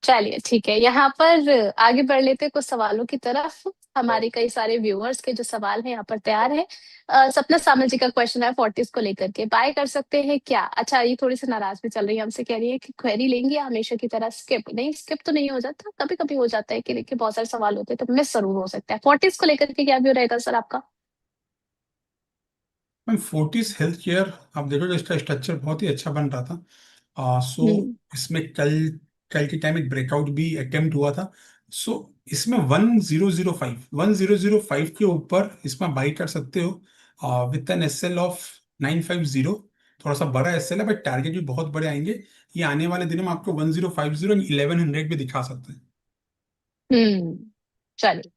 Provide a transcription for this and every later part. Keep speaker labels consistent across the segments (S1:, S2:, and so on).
S1: चलिए ठीक है, यहाँ पर आगे बढ़ लेते हैं कुछ सवालों की तरफ। हमारे कई सारे व्यूअर्स के जो सवाल हैं यहाँ पर तैयार है। सपना सामल जी का क्वेश्चन है फोर्टिस को लेकर के, बाय कर सकते हैं क्या? अच्छा, ये थोड़ी सी नाराज भी चल रही है, हमसे कह रही है कि क्वेरी लेंगे या हमेशा की तरह स्किप? नहीं, स्किप तो नहीं हो जाता, कभी कभी हो जाता है कि देखिए बहुत सारे सवाल होते हैं तो मिस जरूर हो सकता है। फोर्टिस को लेकर के क्या व्यू रहेगा सर आपका?
S2: मैम फोर्टिस हेल्थ केयर, आप देखोगे इसका स्ट्रक्चर बहुत ही अच्छा बन रहा था। सो
S1: हम्म।
S2: इसमें कल कल के टाइम एक ब्रेकआउट भी अटेम्प्ट हुआ था। सो इसमें 1005 के ऊपर इसमें बाई कर सकते हो with an S L of 950। थोड़ा सा बड़ा एस एल है, बट टारगेट भी बहुत बड़े आएंगे। ये आने वाले दिनों में आपको 1050 एंड 1100 भी दिखा सकते हैं।
S1: हम्म। चलिए,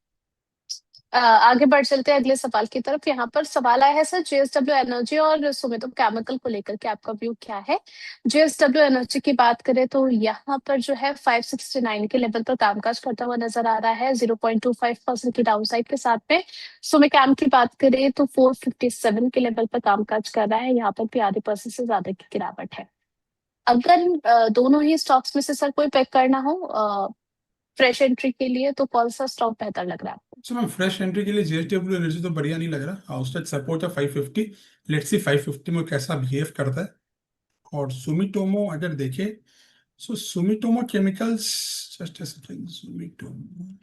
S1: आगे बढ़ चलते हैं अगले सवाल की तरफ। यहाँ पर सवाल आया है सर, जेएसडब्ल्यू एनर्जी और सुमितोम केमिकल को लेकर के आपका व्यू क्या है? जेएसडब्ल्यू एनर्जी की बात करें तो यहाँ पर जो है 569 के लेवल पर कामकाज करता हुआ नजर आ रहा है, 0.25% की डाउनसाइड के साथ में। सुमिकैम की बात करें तो 457 के लेवल पर कामकाज कर रहा है, यहाँ पर भी आधे परसेंट से ज्यादा की गिरावट है। अगर दोनों ही स्टॉक्स में से सर कोई पिक करना हो फ्रेश एंट्री के लिए, तो कौन सा स्टॉक बेहतर लग रहा है आपको?
S2: सो मैम फ्रेश एंट्री के लिए जेएसडब्ल्यू एनर्जी तो बढ़िया नहीं लग रहा। उसका सपोर्ट है 550। लेट्स सी 550 में कैसा बिहेव करता है। और सुमिटोमो अगर देखें, so Sumitomo chemicals, just a second, Sumitomo,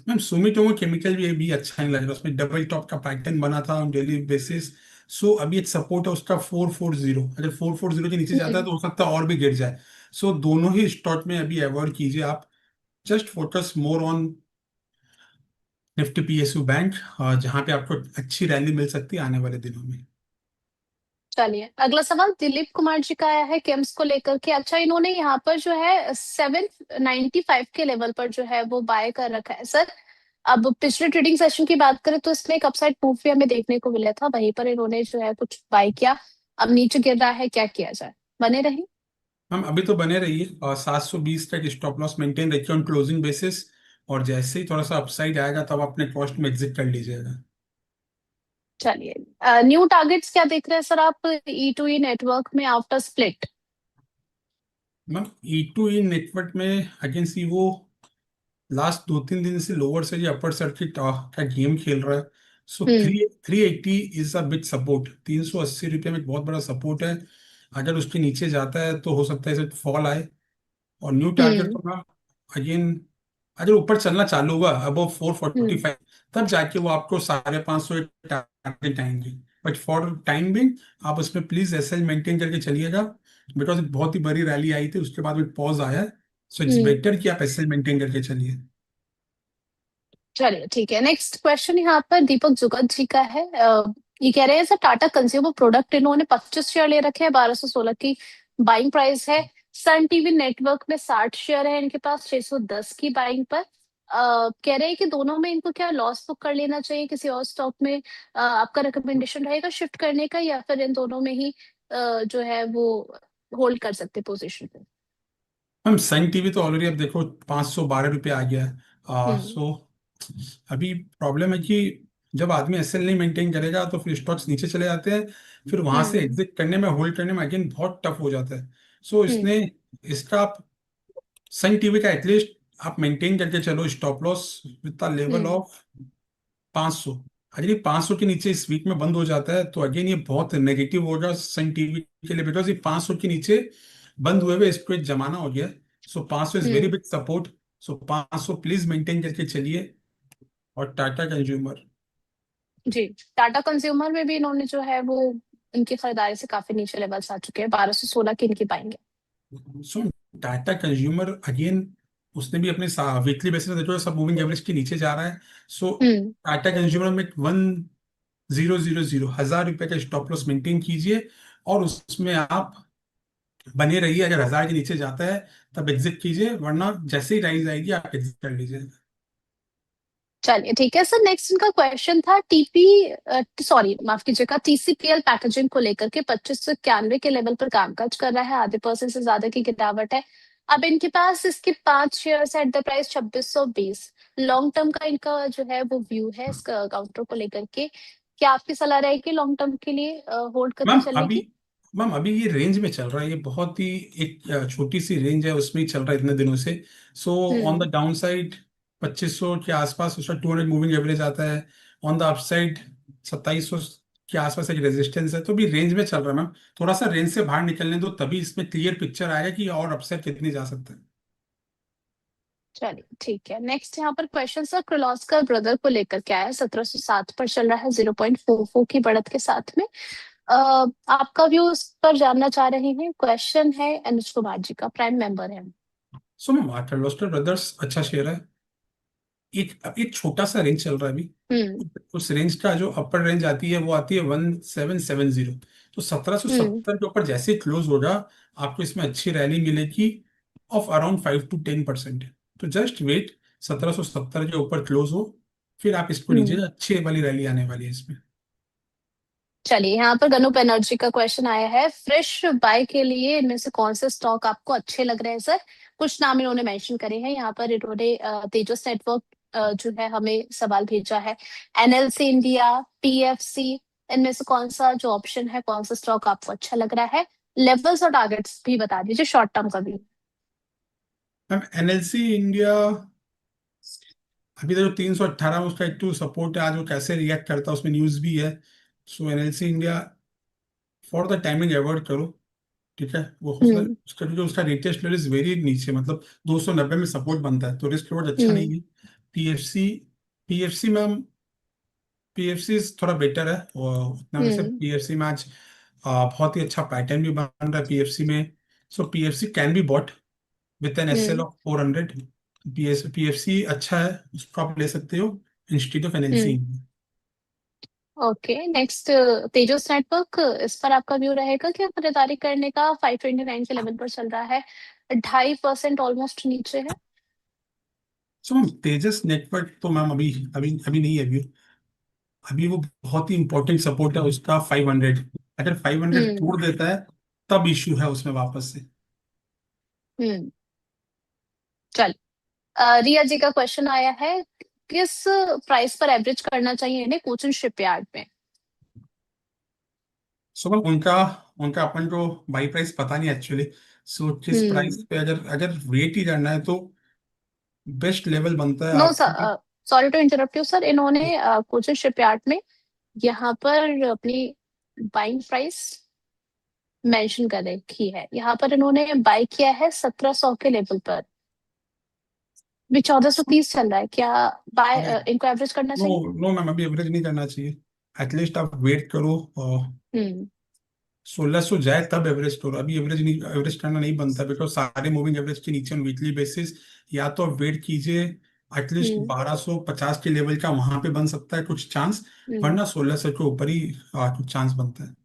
S2: ma'am Sumitomo chemical भी अच्छा नहीं लग रहा। उसमें डबल टॉप का पैटर्न बना था ऑन डेली बेसिस। सो अभी एक सपोर्ट है उसका 440। अगर 440 के नीचे जाता है
S1: हम्म।
S2: तो हो सकता है और भी गिर जाए। सो दोनों ही स्टॉक में अभी अवॉइड कीजिए आप। Just focus more on Nifty PSU bank, जहाँ पे आपको अच्छी रैली मिल सकती है आने वाले दिनों में।
S1: चलिए, अगला सवाल दिलीप कुमार जी का आया है केम्स को लेकर के। अच्छा, इन्होंने यहाँ पर जो है 795 के लेवल पर जो है वो बाय कर रखा है सर। अब पिछले ट्रेडिंग सेशन की बात करें तो इसमें एक अपसाइड मूव भी हमें देखने को मिला था, वहीं पर इन्होंने जो है कुछ बाय किया। अब नीचे गिर रहा है, क्या किया जाए? बने रहे?
S2: हम अभी तो बने रहिए और 720 तक स्टॉप लॉस मेंटेन रखिए ऑन क्लोजिंग बेसिस। और जैसे ही थोड़ा सा अपसाइड आएगा तब अपने कॉस्ट में एग्जिट कर लीजिएगा।
S1: चलिए, न्यू टारगेट्स क्या देख रहे हैं सर आप ई टू ई नेटवर्क में after split?
S2: Ma'am E two E network में अगेन सी वो लास्ट 2-3 दिन से लोअर से जो अपर सर्किट का गेम खेल रहा है। सो
S1: हम्म।
S2: 380 इज अ बिग सपोर्ट। 380 रुपये में एक बहुत बड़ा सपोर्ट है। अगर उसके नीचे जाता है तो हो सकता है इसे फॉल आए। और न्यू टारगेट
S1: हम्म।
S2: तो मैम अगेन, अगर ऊपर चलना चालू हुआ अबव 445, तब जाके वो आपको 550 टारगेट आएंगे। बट फॉर टाइम बिंग आप उसमें प्लीज एसएल मेंटेन करके चलिएगा। बिकॉज बहुत ही बड़ी रैली आई थी, उसके बाद में पॉज आया है। So it's
S1: hmm.
S2: बेटर कि आप एसएल मेंटेन करके चलिए।
S1: चलिए ठीक है, नेक्स्ट क्वेश्चन यहाँ पर दीपक जुगत जी का है। ये कह रहे हैं सर, टाटा कंज्यूमर प्रोडक्ट इन्होंने 25 शेयर ले रखे हैं, 1216 की बाइंग प्राइस है। सन टीवी नेटवर्क में 60 शेयर है इनके पास, 610 की बाइंग पर। कह रहे हैं कि दोनों में इनको क्या लॉस बुक कर लेना चाहिए, किसी और स्टॉक में आपका रिकमेंडेशन रहेगा शिफ्ट करने का, या फिर इन दोनों में ही जो है वो होल्ड कर सकते पोजीशन पे?
S2: मैम सन टीवी तो ऑलरेडी अब देखो 512 रुपये आ गया है।
S1: हम्म।
S2: सो अभी प्रॉब्लम है कि जब आदमी एसएल नहीं मेंटेन करेगा तो फिर स्टॉक्स नीचे चले जाते हैं। फिर वहां से
S1: हम्म।
S2: एग्जिट करने में, होल्ड करने में अगेन बहुत टफ हो जाता है। सो इसने
S1: हम्म।
S2: इसका आप सन टीवी का एटलीस्ट आप मेंटेन करके चलो stop loss with the level
S1: hmm.
S2: Of 500। अगर ये 500 के नीचे इस वीक में बंद हो जाता है तो अगेन ये बहुत नेगेटिव होगा सन टीवी के लिए। बिकॉज ये 500 के नीचे बंद हुए हुए इसको एक जमाना हो गया। सो 500 is very
S1: hmm.
S2: Big support. So 500 please maintain करके चलिए। और टाटा कंज्यूमर,
S1: जी, टाटा कंज्यूमर में भी इन्होंने जो है वो इनकी खरीदारी से काफी नीचे लेवल्स आ चुके हैं, 1216 की इनकी पाएंगे।
S2: सो टाटा कंज्यूमर अगेन उसने भी अपने वीकली बेसिस देखो सब मूविंग एवरेज के नीचे जा रहा है। सो
S1: हम्म।
S2: टाटा कंज्यूमर में 1000 1000 रुपए का स्टॉप लॉस मेंटेन कीजिए। और उसमें आप बने रहिए। अगर 1000 के नीचे जाता है तब एग्जिट कीजिए, वरना जैसे ही राइज आएगी आप एग्जिट कर लीजिए।
S1: चलिए ठीक है सर, नेक्स्ट इनका क्वेश्चन था टीपी, सॉरी माफ कीजिएगा, टीसीपीएल पैकेजिंग को लेकर के 2591 के लेवल पर कामकाज कर रहा है, आधे परसेंट से ज्यादा की गिरावट है। अब इनके पास इसके 5 share at the price 2620। Long term का इनका जो है वो व्यू है इसका काउंटर को लेकर के क्या आपकी सलाह रहेगी लॉन्ग टर्म के लिए होल्ड करके
S2: मैम
S1: चलने
S2: अभी
S1: की?
S2: मैम अभी ये रेंज में चल रहा है, ये बहुत ही एक छोटी सी रेंज है, उसमें ही चल रहा है इतने दिनों से। So on
S1: hmm.
S2: The down side 2500 के आसपास उसका 200 मूविंग एवरेज आता है। ऑन द अपसाइड 2700 के आसपास एक रेजिस्टेंस है, तो भी रेंज में चल रहा है मैम। थोड़ा सा रेंज से बाहर निकलने दो, तभी इसमें क्लियर पिक्चर आएगा कि और अपसाइड कितनी जा सकता है।
S1: चलिए ठीक है, नेक्स्ट यहाँ पर क्वेश्चन सर किर्लोस्कर ब्रदर को लेकर के आया है। 1707 पर चल रहा है 0.44 की बढ़त के साथ में। आपका व्यू इस पर जानना चाह रहे हैं। क्वेश्चन है अनुज कुमार जी का, प्राइम मेंबर है।
S2: सो मैम किर्लोस्कर ब्रदर्स अच्छा शेयर है। एक एक छोटा सा रेंज चल रहा है अभी।
S1: हम्म।
S2: उस रेंज का जो अपर रेंज आती है वो आती है 1770। तो सत्रह सौ
S1: हम्म।
S2: सत्तर के ऊपर जैसे ही क्लोज होगा, आपको इसमें अच्छी रैली मिलेगी ऑफ अराउंड 5 to 10%। तो जस्ट वेट, 1770 के ऊपर क्लोज हो, फिर आप इसको लीजिए,
S1: हम्म।
S2: अच्छी वाली रैली आने वाली है इसमें।
S1: चलिए यहाँ पर गनु बनर्जी का क्वेश्चन आया है, फ्रेश बाय के लिए इनमें से कौन से स्टॉक आपको अच्छे लग रहे हैं सर? कुछ नाम इन्होंने मेंशन करे हैं यहाँ पर। इन्होंने तेजस नेटवर्क जो है हमें सवाल भेजा है, एनएलसी इंडिया, पीएफसी, इनमें से कौन सा जो ऑप्शन है, कौन सा स्टॉक आपको अच्छा लग रहा है? लेवल्स और टारगेट्स भी बता दीजिए शॉर्ट टर्म का भी।
S2: मैम एनएलसी इंडिया अभी तो जो 318 में उसका एक टू सपोर्ट है, आज वो कैसे रिएक्ट करता है उसमें न्यूज भी है। So NLC India for the timing avoid करो। ठीक है, वो उसका
S1: हम्म।
S2: उसका जो उसका रेटेस्ट लेवल इज वेरी नीचे, मतलब 290 में सपोर्ट बनता है, तो रिस्क रिवॉर्ड अच्छा
S1: हम्म।
S2: नहीं है। पीएफसी पीएफसी मैम, पीएफसी थोड़ा बेटर है, और उतना में से
S1: हम्म।
S2: पीएफसी में आज बहुत ही अच्छा पैटर्न भी बन रहा है पीएफसी में। So PFC can be bought with an SL
S1: hmm.
S2: Of 400। PFC अच्छा है, उसको आप ले सकते हो institute of NLC.
S1: Hmm. Okay, next Tejas network, इस पर आपका व्यू रहेगा क्या खरीदारी करने का? 529 के लेवल पर चल रहा है, 2.5% ऑलमोस्ट नीचे है।
S2: सो मैम तेजस नेटवर्क तो मैम अभी अभी अभी नहीं है अभी। अभी वो बहुत ही इंपॉर्टेंट सपोर्ट है उसका 500। अगर 500
S1: हम्म।
S2: तोड़ देता है, तब इश्यू है उसमें वापस से।
S1: हम्म। चल, रिया जी का क्वेश्चन आया है, किस प्राइस पर एवरेज करना चाहिए इन्हें कोचिन शिपयार्ड में?
S2: सो मैम उनका उनका अपन को बाई प्राइस पता नहीं एक्चुअली। सो किस प्राइस
S1: हम्म।
S2: पे अगर अगर वेट ही करना है, तो बेस्ट लेवल बनता है
S1: नो
S2: आपका।
S1: Sir, sorry to interrupt you sir, इन्होंने कोचिन शिपयार्ड में यहाँ पर अपनी बाइंग प्राइस मेंशन कर रखी है। यहाँ पर इन्होंने बाय किया है 1700 के लेवल पर, भी 1430 चल रहा है। क्या बाय
S2: अरे
S1: इनको एवरेज करना
S2: नो,
S1: चाहिए?
S2: नो मैम अभी एवरेज नहीं करना चाहिए। एटलीस्ट आप वेट करो, और
S1: हम्म।
S2: 1600 जाए तब एवरेज करो। अभी एवरेज नहीं, एवरेज करना नहीं बनता, बिकॉज सारे मूविंग एवरेज के नीचे ऑन वीकली बेसिस। या तो वेट कीजिए, एटलीस्ट
S1: हम्म।
S2: 1250 के लेवल का वहां पे बन सकता है कुछ चांस,
S1: हम्म।
S2: वरना 1600 के ऊपर ही कुछ चांस बनता है।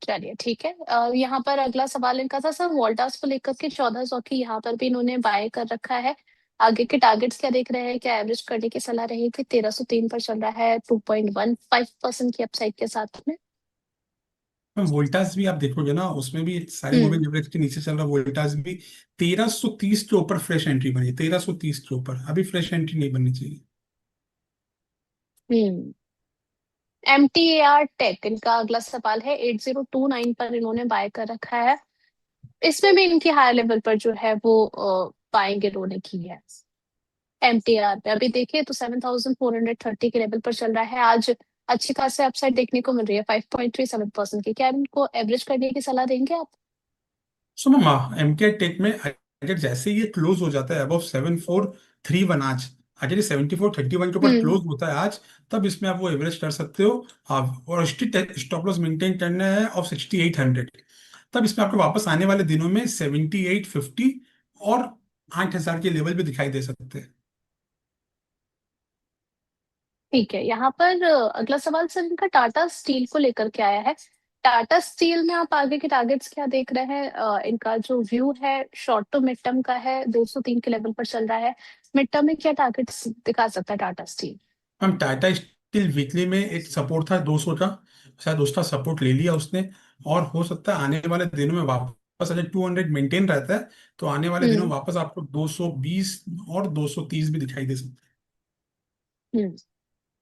S1: चलिए ठीक है, यहाँ पर अगला सवाल इनका था सर वोल्टास को लेकर के, 1400 की यहाँ पर भी इन्होंने बाय कर रखा है। आगे के टारगेट्स क्या देख रहे हैं, क्या एवरेज करने की सलाह रहेगी? 1303 पर चल रहा है, 2.15% की अपसाइड के साथ में।
S2: मैम वोल्टास भी आप देखोगे ना, उसमें भी सारे
S1: हम्म।
S2: मूविंग एवरेज के नीचे चल रहा है। वोल्टास भी 1330 के ऊपर फ्रेश एंट्री बनी, 1330 के ऊपर अभी फ्रेश एंट्री नहीं बननी चाहिए।
S1: Hmm. M T A R tech, इनका अगला सवाल है, 8029 पर इन्होंने बाय कर रखा है। इसमें भी इनकी हाई लेवल पर जो है वो बाइंग इन्होंने की है। एमटीआर पे अभी देखिए तो 7430 के लेवल पर चल रहा है आज। अच्छी खासी अपसाइड देखने को मिल रही है 5.37% की। क्या इनको एवरेज करने की सलाह देंगे आप?
S2: सो मैम एमके टेक में अगर जैसे ही ये क्लोज हो जाता है अबव 7431 आज, अगर ये 7431 के ऊपर
S1: हम्म।
S2: क्लोज होता है आज, तब इसमें आप वो एवरेज कर सकते हो। आप और स्ट्रिक्ट स्टॉप लॉस मेंटेन करना है ऑफ 6800। तब इसमें आपको वापस आने वाले दिनों में 7850 और 8000 के लेवल भी दिखाई दे सकते हैं।
S1: ठीक है, यहाँ पर अगला सवाल सर इनका टाटा स्टील को लेकर के आया है। टाटा स्टील में आप आगे के टारगेट्स क्या देख रहे हैं? इनका जो व्यू है शॉर्ट टू मिड टर्म का है, 203 के लेवल पर चल रहा है। मिड टर्म में क्या टारगेट्स दिखा सकता है टाटा स्टील?
S2: हम टाटा स्टील वीकली में एक सपोर्ट था 200 का, शायद उसका सपोर्ट ले लिया उसने। और हो सकता है आने वाले दिनों में वापस, अगर 200 मेंटेन रहता है, तो आने वाले दिनों में
S1: हम्म।
S2: वापस आपको 220 और 230 भी दिखाई दे सकता है।
S1: हम्म।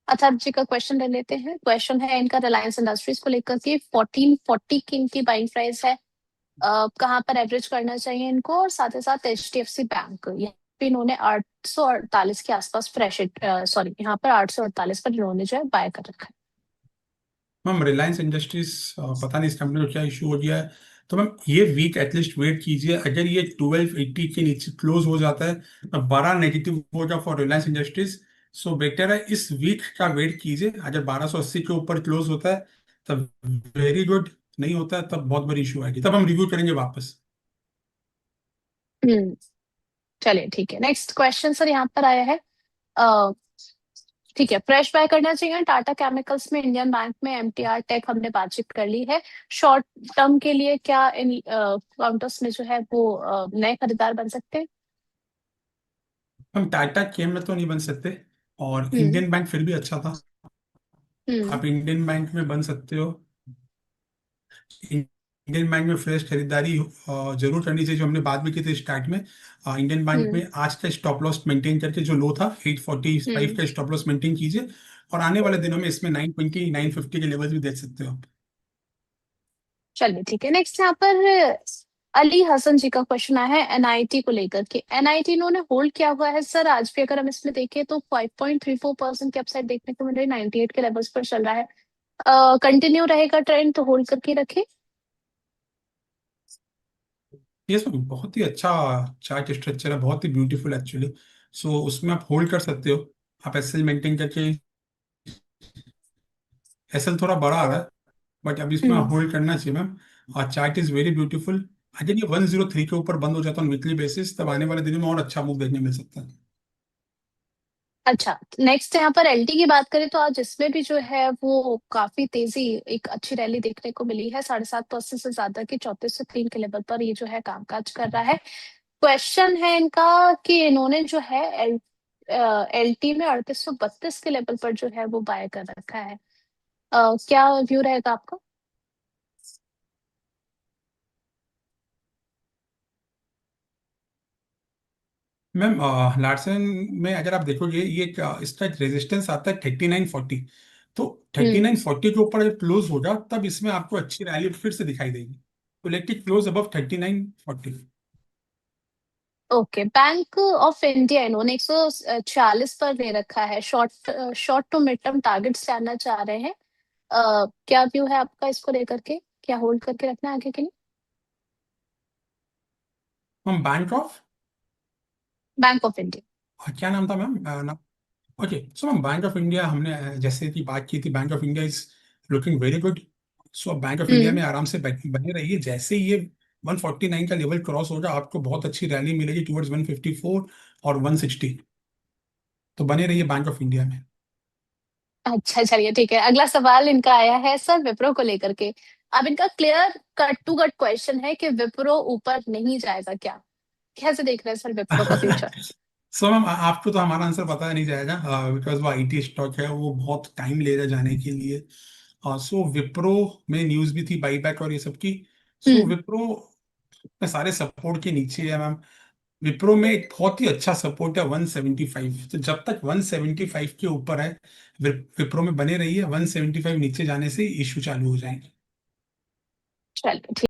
S1: अथर्व जी का क्वेश्चन ले लेते हैं। क्वेश्चन है इनका रिलायंस इंडस्ट्रीज को लेकर के, 1440 की इनकी बाइंग प्राइस है। कहाँ पर एवरेज करना चाहिए इनको, और साथ ही साथ एचडीएफसी बैंक, यहाँ पे इन्होंने 848 के आसपास फ्रेश, सॉरी यहाँ पर 848 पर इन्होंने जो है बाय कर रखा है।
S2: मैम रिलायंस इंडस्ट्रीज, पता नहीं इस कंपनी को क्या इशू हो गया है। तो मैम ये वीक एटलीस्ट वेट कीजिए, अगर ये 1280 के नीचे क्लोज हो जाता है तो बड़ा नेगेटिव हो जाए for Reliance industries. So better है इस वीक का वेट कीजिए, अगर 1280 के ऊपर क्लोज होता है तब वेरी गुड, नहीं होता है तब बहुत बड़ी इशू आएगी, तब हम रिव्यू करेंगे वापस।
S1: हम्म। चलिए ठीक है, नेक्स्ट क्वेश्चन सर यहाँ पर आया है। ठीक है, फ्रेश बाय करना चाहिए टाटा केमिकल्स में, इंडियन बैंक में, एमटीआर टेक हमने बातचीत कर ली है। शॉर्ट टर्म के लिए क्या इन काउंटर्स में जो है वो नए खरीदार बन सकते हैं?
S2: हम टाटा केम में तो नहीं बन सकते, और
S1: हम्म।
S2: इंडियन बैंक फिर भी अच्छा था,
S1: हम्म।
S2: आप इंडियन बैंक में बन सकते हो। इंडियन बैंक में फ्रेश खरीदारी जरूर करनी चाहिए, जो हमने बात भी की थी स्टार्ट में। इंडियन बैंक
S1: हम्म।
S2: में आज का स्टॉप लॉस मेंटेन करके, जो लो था 845
S1: हम्म।
S2: का स्टॉप लॉस मेंटेन कीजिए, और आने वाले दिनों में इसमें 920 950 के लेवल्स भी देख सकते हो आप।
S1: चलिए ठीक है, नेक्स्ट यहाँ पर अली हसन जी का क्वेश्चन आया है एनआईटी को लेकर के। एनआईटी इन्होंने होल्ड किया हुआ है सर, आज भी अगर हम इसमें देखें तो 5.34% की अपसाइड देखने को मिल रही है, 98 के लेवल्स पर चल रहा है। कंटिन्यू रहेगा ट्रेंड तो होल्ड करके रखे।
S2: ये सब बहुत ही अच्छा चार्ट स्ट्रक्चर है, बहुत ही ब्यूटीफुल एक्चुअली। सो उसमें आप होल्ड कर सकते हो, आप एसएल मेंटेन करके। एसएल थोड़ा बड़ा आ रहा है, बट अभी इसमें
S1: हम्म।
S2: होल्ड करना चाहिए मैम। और चार्ट इज वेरी ब्यूटीफुल। अगर ये 103 के ऊपर बंद हो जाता है वीकली बेसिस, तब आने वाले दिनों में और अच्छा मूव देखने मिल सकता है।
S1: अच्छा, नेक्स्ट यहाँ पर एलटी की बात करें तो आज इसमें भी जो है वो काफी तेजी, एक अच्छी रैली देखने को मिली है, 7.5% से ज्यादा की 3403 के लेवल पर ये जो है कामकाज कर रहा है। क्वेश्चन है इनका कि इन्होंने जो है एलटी में 3832 के लेवल पर जो है वो बाय कर रखा है। क्या व्यू रहेगा आपका?
S2: मैम लार्सन में अगर आप देखोगे, ये इसका रेजिस्टेंस आता है 3940। तो थर्टी
S1: हम्म।
S2: नाइन फोर्टी के ऊपर जब क्लोज होगा तब इसमें आपको अच्छी रैली फिर से दिखाई देगी। तो let it close above 3940।
S1: Okay, bank of India इन्होंने 146 पर ले रखा है, short short to mid term targets जानना चाह रहे हैं। क्या व्यू है आपका इसको लेकर के, क्या होल्ड करके रखना है आगे के लिए?
S2: हम bank of,
S1: bank of India.
S2: क्या नाम था मैम नाम? Okay, so ma'am bank of India हमने जैसे कि बात की थी, bank of India is looking very good. So अब बैंक ऑफ इंडिया
S1: हम्म।
S2: में आराम से बने रहिए, जैसे ये 149 का लेवल क्रॉस होगा आपको बहुत अच्छी रैली मिलेगी टुवर्ड्स 154 और 160। तो बने रहिए बैंक ऑफ इंडिया में।
S1: अच्छा चलिए ठीक है, अगला सवाल इनका आया है सर विप्रो को लेकर के। अब इनका clear cut to cut question है कि विप्रो ऊपर नहीं जाएगा क्या? कैसे देख रहे हैं सर विप्रो का फ्यूचर?
S2: सो मैम आपको तो हमारा आंसर पता नहीं जाएगा, बिकॉज वो आईटी स्टॉक है, वो बहुत टाइम लेगा जाने के लिए। सो विप्रो में न्यूज भी थी बाईबैक और ये सब की। सो
S1: हम्म।
S2: विप्रो में सारे सपोर्ट के नीचे है मैम। विप्रो में एक बहुत ही अच्छा सपोर्ट है 175, तो जब तक 175 के ऊपर है विप्रो में बने रहिए, 175 नीचे जाने से इशू चालू हो जाएंगे।
S1: चलिए।